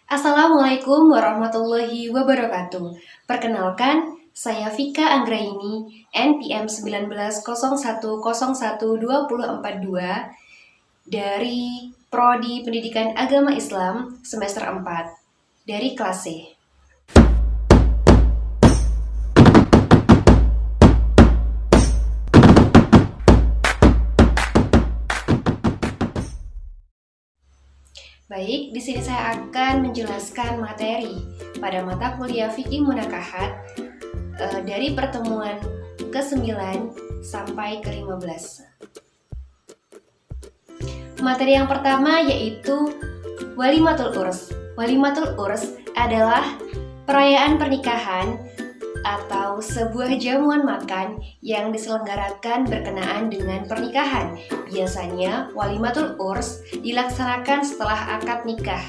Assalamualaikum warahmatullahi wabarakatuh. Perkenalkan, saya Vika Anggraini, NPM 1901012042 dari Prodi Pendidikan Agama Islam semester 4 dari kelas C. Baik, di sini saya akan menjelaskan materi pada mata kuliah Fikih Munakahat dari pertemuan ke-9 sampai ke-15. Materi yang pertama yaitu Walimatul Urs. Walimatul Urs adalah perayaan pernikahan atau sebuah jamuan makan yang diselenggarakan berkenaan dengan pernikahan. Biasanya walimatul urs dilaksanakan setelah akad nikah.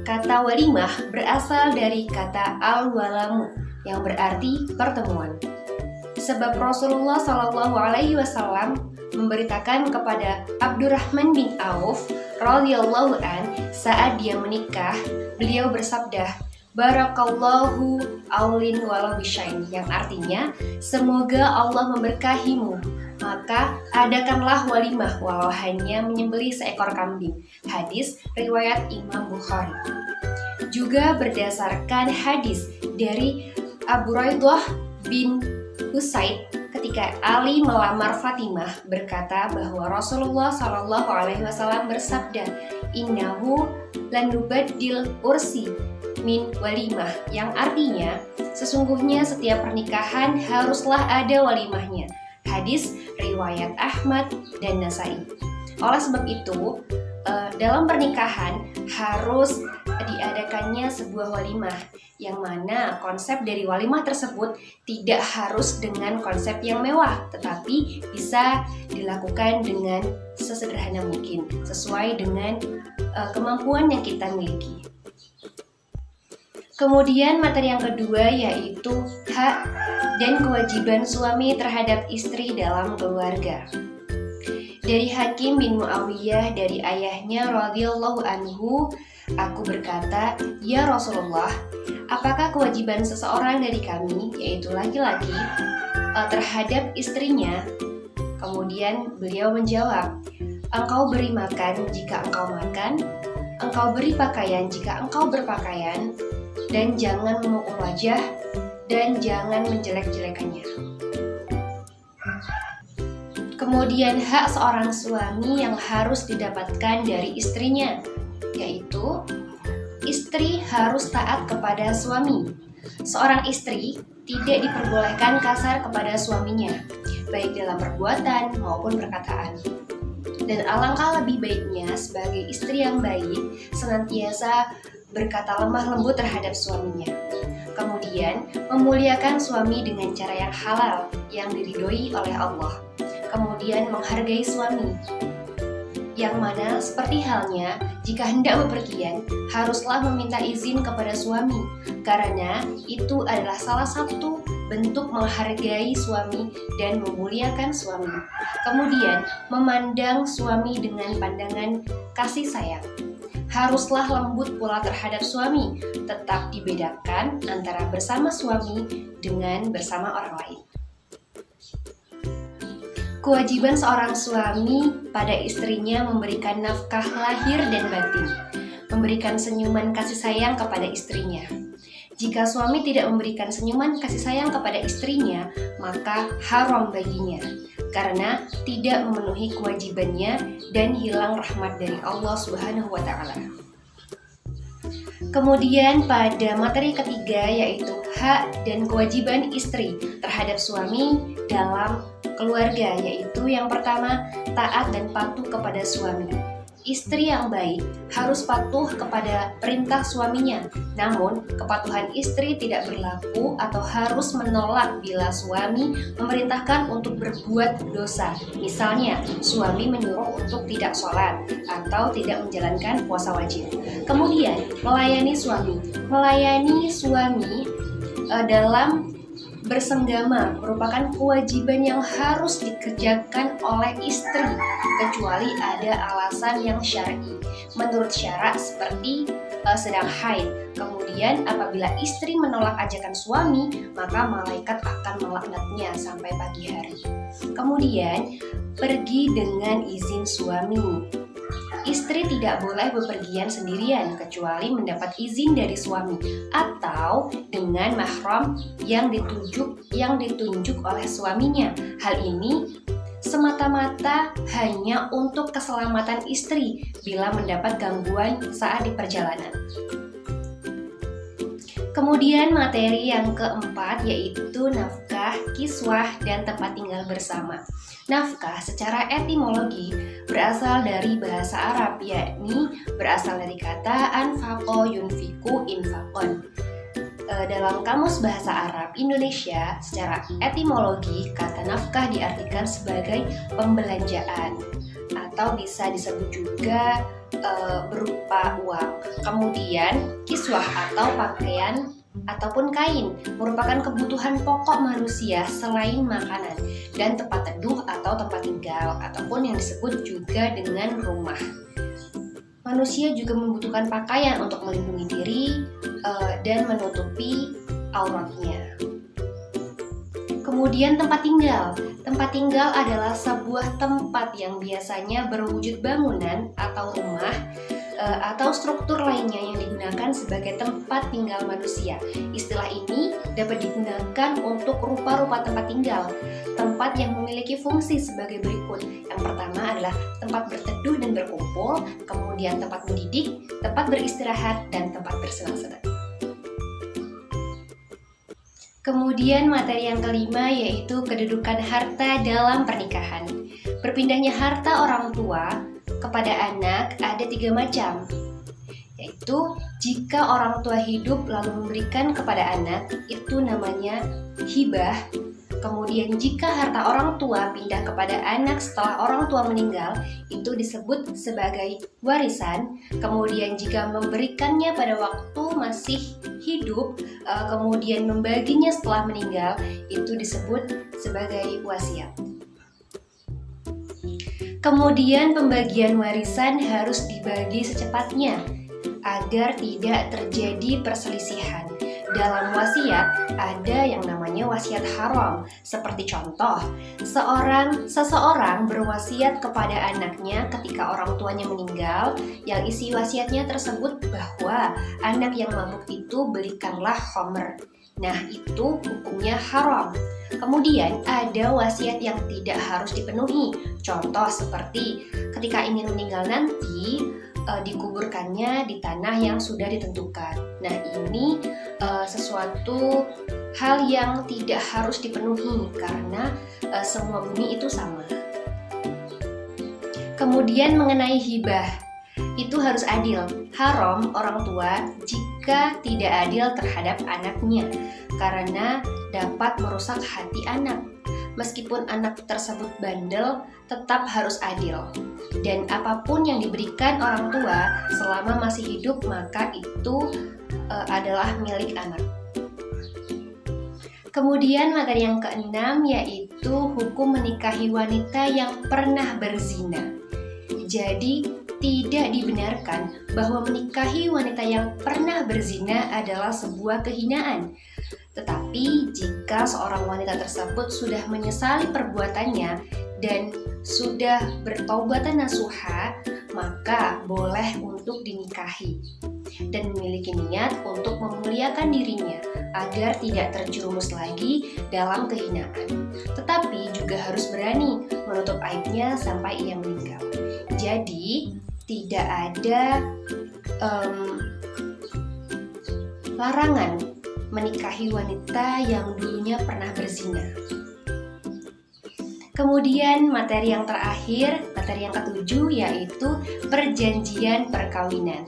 Kata walimah berasal dari kata al-walamu yang berarti pertemuan. Sebab Rasulullah SAW memberitakan kepada Abdurrahman bin Auf radhiyallahu an saat dia menikah, beliau bersabda, Barakallahu aulin walau bisyain, yang artinya semoga Allah memberkahimu, maka adakanlah walimah walau hanya menyembelih seekor kambing. Hadis riwayat Imam Bukhari. Juga berdasarkan hadis dari Abu Raidah bin Husaid ketika Ali melamar Fatimah berkata bahwa Rasulullah SAW bersabda, Innahu lanubaddil ursi min walimah, yang artinya sesungguhnya setiap pernikahan haruslah ada walimahnya. Hadis riwayat Ahmad dan Nasai. Oleh sebab itu, dalam pernikahan harus diadakannya sebuah walimah, yang mana konsep dari walimah tersebut tidak harus dengan konsep yang mewah, tetapi bisa dilakukan dengan sesederhana mungkin, sesuai dengan kemampuan yang kita miliki. Kemudian materi yang kedua yaitu hak dan kewajiban suami terhadap istri dalam keluarga. Dari Hakim bin Muawiyah dari ayahnya radhiyallahu anhu, aku berkata, Ya Rasulullah, apakah kewajiban seseorang dari kami, yaitu laki-laki, terhadap istrinya? Kemudian beliau menjawab, engkau beri makan jika engkau makan, engkau beri pakaian jika engkau berpakaian, dan jangan memukul wajah, dan jangan menjelek-jelekannya. Kemudian hak seorang suami yang harus didapatkan dari istrinya, yaitu istri harus taat kepada suami. Seorang istri tidak diperbolehkan kasar kepada suaminya, baik dalam perbuatan maupun perkataan. Dan alangkah lebih baiknya sebagai istri yang baik senantiasa berkata lemah lembut terhadap suaminya. Kemudian, memuliakan suami dengan cara yang halal, yang diridhoi oleh Allah. Kemudian, menghargai suami, yang mana seperti halnya jika hendak bepergian, haruslah meminta izin kepada suami, karena itu adalah salah satu bentuk menghargai suami dan memuliakan suami. Kemudian, memandang suami dengan pandangan kasih sayang. Haruslah lembut pula terhadap suami, tetap dibedakan antara bersama suami dengan bersama orang lain. Kewajiban seorang suami pada istrinya memberikan nafkah lahir dan batin, memberikan senyuman kasih sayang kepada istrinya. Jika suami tidak memberikan senyuman kasih sayang kepada istrinya, maka haram baginya, karena tidak memenuhi kewajibannya dan hilang rahmat dari Allah Subhanahu wa Ta'ala. Kemudian pada materi ketiga yaitu hak dan kewajiban istri terhadap suami dalam keluarga, yaitu yang pertama, taat dan patuh kepada suami. Istri yang baik harus patuh kepada perintah suaminya, namun kepatuhan istri tidak berlaku atau harus menolak bila suami memerintahkan untuk berbuat dosa. Misalnya, suami menyuruh untuk tidak sholat atau tidak menjalankan puasa wajib. Kemudian, melayani suami. Melayani suami dalam bersenggama merupakan kewajiban yang harus dikerjakan oleh istri, kecuali ada alasan yang syar'i. Menurut syarak seperti sedang haid. Kemudian apabila istri menolak ajakan suami, maka malaikat akan melaknatnya sampai pagi hari. Kemudian pergi dengan izin suami. Istri tidak boleh bepergian sendirian kecuali mendapat izin dari suami atau dengan mahram yang ditunjuk oleh suaminya. Hal ini semata-mata hanya untuk keselamatan istri bila mendapat gangguan saat di perjalanan. Kemudian materi yang keempat yaitu nafkah, kiswah, dan tempat tinggal bersama. Nafkah secara etimologi berasal dari bahasa Arab, yakni berasal dari kata anfaqo yunfiku infaqon. Dalam Kamus Bahasa Arab Indonesia, secara etimologi kata nafkah diartikan sebagai pembelanjaan atau bisa disebut juga berupa uang. Kemudian kiswah atau pakaian ataupun kain merupakan kebutuhan pokok manusia selain makanan dan tempat teduh atau tempat tinggal ataupun yang disebut juga dengan rumah. Manusia juga membutuhkan pakaian untuk melindungi diri dan menutupi auratnya. Kemudian tempat tinggal. Tempat tinggal adalah sebuah tempat yang biasanya berwujud bangunan atau rumah atau struktur lainnya yang digunakan sebagai tempat tinggal manusia. Istilah ini dapat digunakan untuk rupa-rupa tempat tinggal. Tempat yang memiliki fungsi sebagai berikut. Yang pertama adalah tempat berteduh dan berkumpul, kemudian tempat mendidik, tempat beristirahat, dan tempat bersenang-senang. Kemudian materi yang kelima yaitu kedudukan harta dalam pernikahan. Berpindahnya harta orang tua kepada anak ada 3 macam, yaitu jika orang tua hidup lalu memberikan kepada anak, itu namanya hibah. Kemudian jika harta orang tua pindah kepada anak setelah orang tua meninggal, itu disebut sebagai warisan. Kemudian jika memberikannya pada waktu masih hidup, kemudian membaginya setelah meninggal, itu disebut sebagai wasiat. Kemudian pembagian warisan harus dibagi secepatnya agar tidak terjadi perselisihan. Dalam wasiat ada yang namanya wasiat haram. Seperti contoh, seseorang berwasiat kepada anaknya ketika orang tuanya meninggal, yang isi wasiatnya tersebut bahwa anak yang mabuk itu belikanlah khamr. Nah, itu hukumnya haram. Kemudian ada wasiat yang tidak harus dipenuhi. Contoh seperti ketika ingin meninggal nanti dikuburkannya di tanah yang sudah ditentukan. Nah, ini sesuatu hal yang tidak harus dipenuhi karena semua bumi itu sama. Kemudian mengenai hibah, itu harus adil. Haram orang tua jika tidak adil terhadap anaknya karena dapat merusak hati anak. Meskipun anak tersebut bandel, tetap harus adil. Dan apapun yang diberikan orang tua selama masih hidup, maka itu adalah milik anak. Kemudian materi yang keenam yaitu hukum menikahi wanita yang pernah berzina. Jadi tidak dibenarkan bahwa menikahi wanita yang pernah berzina adalah sebuah kehinaan. Tetapi jika seorang wanita tersebut sudah menyesali perbuatannya dan sudah bertaubat nasuha, maka boleh untuk dinikahi dan memiliki niat untuk memuliakan dirinya agar tidak terjerumus lagi dalam kehinaan. Tetapi juga harus berani menutup aibnya sampai ia meninggal. Jadi tidak ada larangan menikahi wanita yang dulunya pernah berzina. Kemudian materi yang terakhir, materi yang ketujuh yaitu perjanjian perkawinan.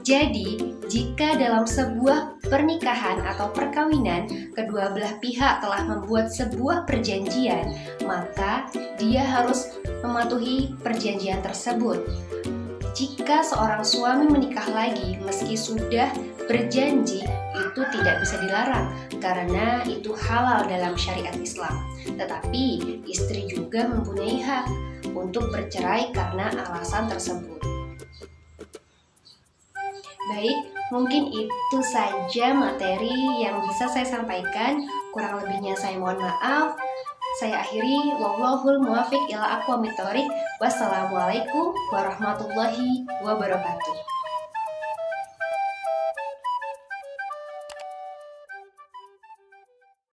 Jadi, jika dalam sebuah pernikahan atau perkawinan kedua belah pihak telah membuat sebuah perjanjian, maka dia harus mematuhi perjanjian tersebut. Jika seorang suami menikah lagi meski sudah berjanji, itu tidak bisa dilarang karena itu halal dalam syariat Islam. Tetapi istri juga mempunyai hak untuk bercerai karena alasan tersebut. Baik, Mungkin itu saja materi yang bisa saya sampaikan. Kurang lebihnya saya mohon maaf. Saya akhiri, wallahul muwaffiq ila aqwamit thoriq. Wassalamualaikum warahmatullahi wabarakatuh.